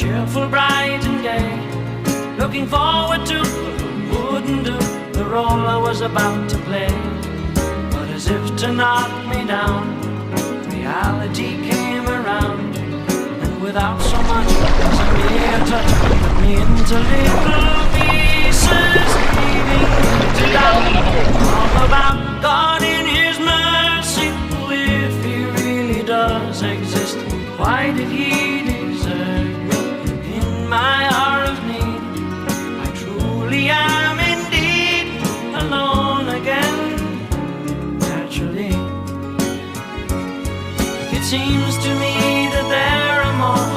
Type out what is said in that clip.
cheerful, bright and gay, looking forward to what wouldn't do the role I was about to play. But as if to knock me down, reality came around, and without so much as a mere touch, put me into little pieces, leaving me to doubt all about God in His mercy. If He really does exist, why did He